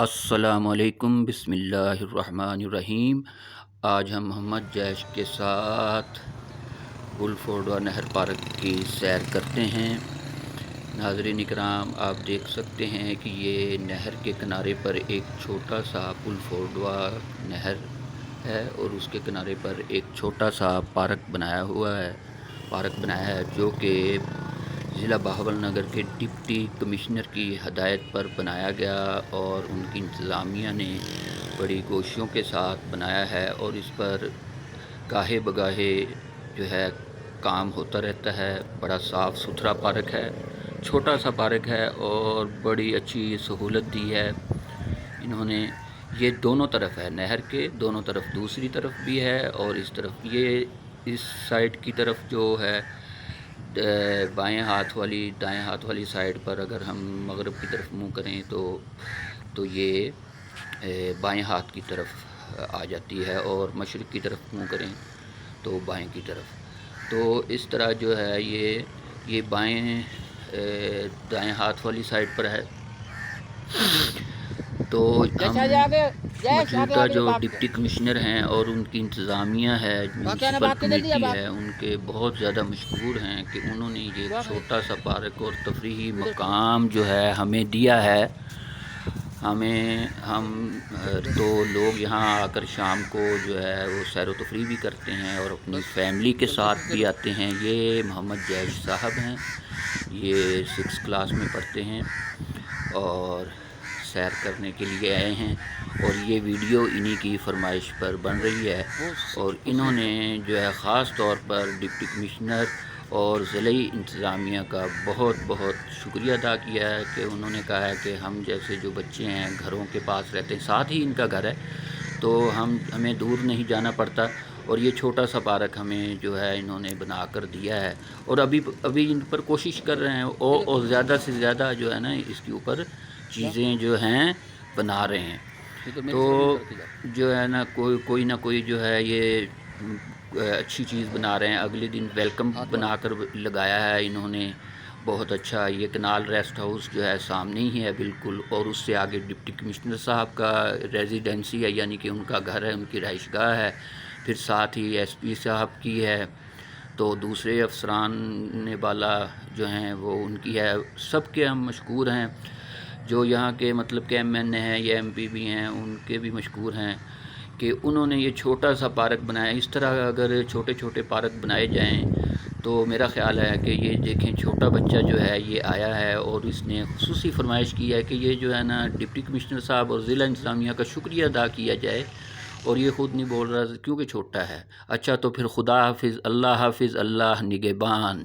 السلام علیکم، بسم اللہ الرحمن الرحیم۔ آج ہم محمد جیش کے ساتھ گلفوڈوا نہر پارک کی سیر کرتے ہیں۔ ناظرین اکرام، آپ دیکھ سکتے ہیں کہ یہ نہر کے کنارے پر ایک چھوٹا سا گلفوڈوا نہر ہے اور اس کے کنارے پر ایک چھوٹا سا پارک بنایا ہے جو کہ ضلع بہاول نگر کے ڈپٹی کمشنر کی ہدایت پر بنایا گیا اور ان کی انتظامیہ نے بڑی کوششوں کے ساتھ بنایا ہے اور اس پر گاہے بگاہے جو ہے کام ہوتا رہتا ہے۔ بڑا صاف ستھرا پارک ہے، چھوٹا سا پارک ہے اور بڑی اچھی سہولت دی ہے انہوں نے۔ یہ دونوں طرف ہے، نہر کے دونوں طرف، دوسری طرف بھی ہے اور اس طرف۔ یہ اس سائڈ کی طرف جو ہے بائیں ہاتھ دائیں ہاتھ والی سائڈ پر اگر ہم مغرب کی طرف منہ کریں تو یہ بائیں ہاتھ کی طرف آ جاتی ہے اور مشرق کی طرف منہ کریں تو بائیں کی طرف۔ تو اس طرح جو ہے یہ بائیں دائیں ہاتھ والی سائڈ پر ہے۔ تو ہم موجودہ جو ڈپٹی کمشنر ہیں اور ان کی انتظامیہ ہے، میونسپل کمیٹی ہے، ان کے بہت زیادہ مشکور ہیں کہ انہوں نے یہ چھوٹا سا پارک اور تفریحی مقام جو ہے ہمیں دیا ہے۔ ہم تو لوگ یہاں آ کر شام کو جو ہے وہ سیر و تفریح بھی کرتے ہیں اور اپنی فیملی کے ساتھ بھی آتے ہیں۔ یہ محمد جیش صاحب ہیں، یہ 6 کلاس میں پڑھتے ہیں اور سیر کرنے کے لیے آئے ہیں اور یہ ویڈیو انہی کی فرمائش پر بن رہی ہے اور انہوں نے جو ہے خاص طور پر ڈپٹی کمشنر اور ضلعی انتظامیہ کا بہت بہت شکریہ ادا کیا ہے کہ انہوں نے کہا ہے کہ ہم جیسے جو بچے ہیں گھروں کے پاس رہتے ہیں، ساتھ ہی ان کا گھر ہے، تو ہمیں دور نہیں جانا پڑتا اور یہ چھوٹا سا پارک ہمیں جو ہے انہوں نے بنا کر دیا ہے اور ابھی ان پر کوشش کر رہے ہیں اور زیادہ سے زیادہ جو ہے نا اس کے اوپر چیزیں جو ہیں بنا رہے ہیں۔ تو جو ہے نا کوئی نہ کوئی جو ہے یہ اچھی چیز بنا رہے ہیں۔ اگلے دن ویلکم بنا کر لگایا ہے انہوں نے، بہت اچھا۔ یہ کنال ریسٹ ہاؤس جو ہے سامنے ہی ہے بالکل، اور اس سے آگے ڈپٹی کمشنر صاحب کا ریزیڈنسی ہے، یعنی کہ ان کا گھر ہے، ان کی رہائش گاہ ہے، پھر ساتھ ہی ایس پی صاحب کی ہے، تو دوسرے افسران بالا جو ہیں وہ ان کی ہے۔ سب کے ہم مشکور ہیں، جو یہاں کے مطلب کہ ایم این اے ہیں یا ایم پی بھی ہیں، ان کے بھی مشکور ہیں کہ انہوں نے یہ چھوٹا سا پارک بنایا۔ اس طرح اگر چھوٹے چھوٹے پارک بنائے جائیں تو میرا خیال ہے کہ یہ دیکھیں چھوٹا بچہ جو ہے یہ آیا ہے اور اس نے خصوصی فرمائش کی ہے کہ یہ جو ہے نا ڈپٹی کمشنر صاحب اور ضلع انتظامیہ کا شکریہ ادا کیا جائے، اور یہ خود نہیں بول رہا کیونکہ چھوٹا ہے۔ اچھا تو پھر خدا حافظ، اللہ حافظ، اللہ نگہبان۔